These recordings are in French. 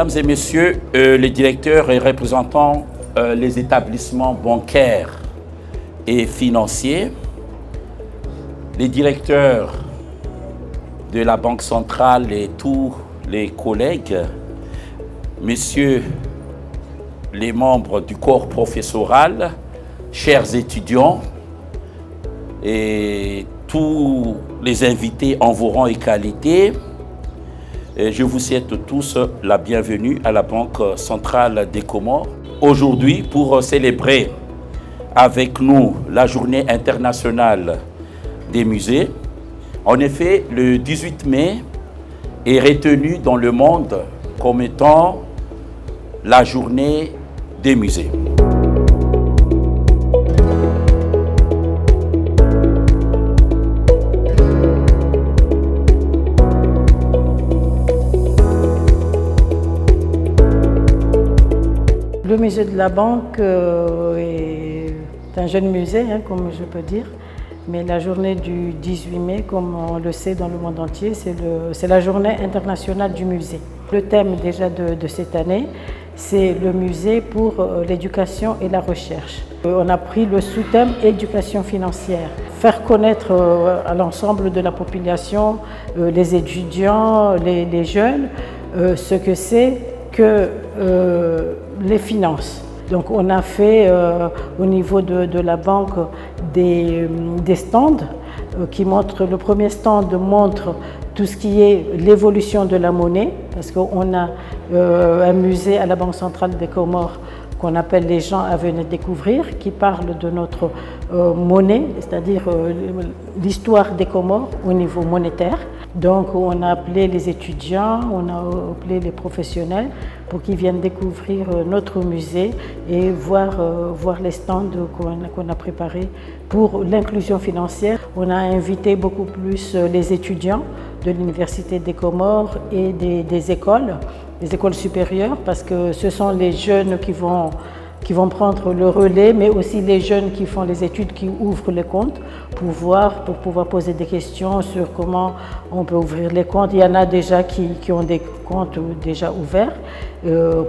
Mesdames et messieurs, les directeurs et représentants les établissements bancaires et financiers, les directeurs de la Banque centrale et tous les collègues, messieurs les membres du corps professoral, chers étudiants et tous les invités en vos rangs et qualités, je vous souhaite tous la bienvenue à la Banque centrale des Comores. Aujourd'hui, pour célébrer avec nous la journée internationale des musées. En effet, le 18 mai est retenu dans le monde comme étant la journée des musées. Le musée de la Banque est un jeune musée, comme je peux dire, mais la journée du 18 mai, comme on le sait dans le monde entier, c'est la journée internationale du musée. Le thème déjà de cette année, c'est le musée pour l'éducation et la recherche. On a pris le sous-thème éducation financière. Faire connaître à l'ensemble de la population, les étudiants, les jeunes, ce que c'est que les finances. Donc on a fait au niveau de la banque des stands qui montrent, le premier stand montre tout ce qui est l'évolution de la monnaie, parce qu'on a un musée à la Banque centrale des Comores qu'on appelle les gens à venir découvrir, qui parle de notre monnaie, c'est-à-dire l'histoire des Comores au niveau monétaire. Donc on a appelé les étudiants, on a appelé les professionnels pour qu'ils viennent découvrir notre musée et voir les stands qu'on a préparés pour l'inclusion financière. On a invité beaucoup plus les étudiants de l'Université des Comores et des écoles supérieures, parce que ce sont les jeunes qui vont prendre le relais, mais aussi les jeunes qui font les études, qui ouvrent les comptes pour pouvoir poser des questions sur comment on peut ouvrir les comptes. Il y en a déjà qui ont des comptes déjà ouverts,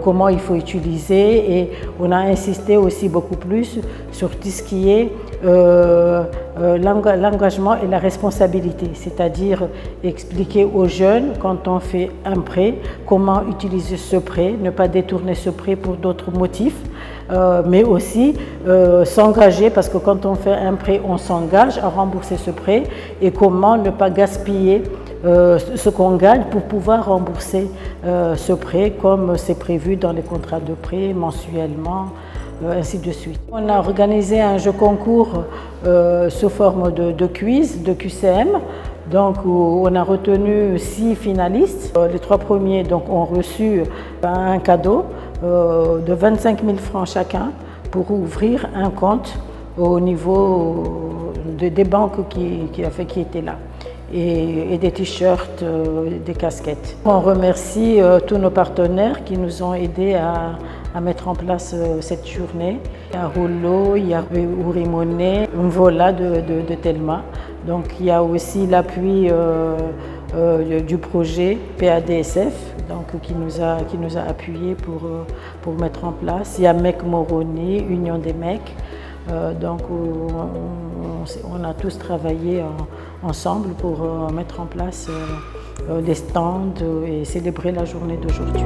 comment il faut utiliser, et on a insisté aussi beaucoup plus sur tout ce qui est l'engagement et la responsabilité, c'est-à-dire expliquer aux jeunes quand on fait un prêt, comment utiliser ce prêt, ne pas détourner ce prêt pour d'autres motifs, mais aussi s'engager, parce que quand on fait un prêt, on s'engage à rembourser ce prêt, et comment ne pas gaspiller ce qu'on gagne pour pouvoir rembourser ce prêt comme c'est prévu dans les contrats de prêt mensuellement, ainsi de suite. On a organisé un jeu concours sous forme de quiz, de QCM. Donc, on a retenu 6 finalistes. Les 3 premiers ont reçu un cadeau de 25 000 francs chacun pour ouvrir un compte au niveau des banques qui étaient là. Et des t-shirts, des casquettes. On remercie tous nos partenaires qui nous ont aidés à mettre en place cette journée. Il y a Rouleau, il y a Ourimoné, Mvola de Telma. Donc il y a aussi l'appui du projet PADSF, donc, qui nous a appuyés pour mettre en place. Il y a MEC Moroni, Union des MEC. Donc on a tous travaillé ensemble pour mettre en place des stands et célébrer la journée d'aujourd'hui.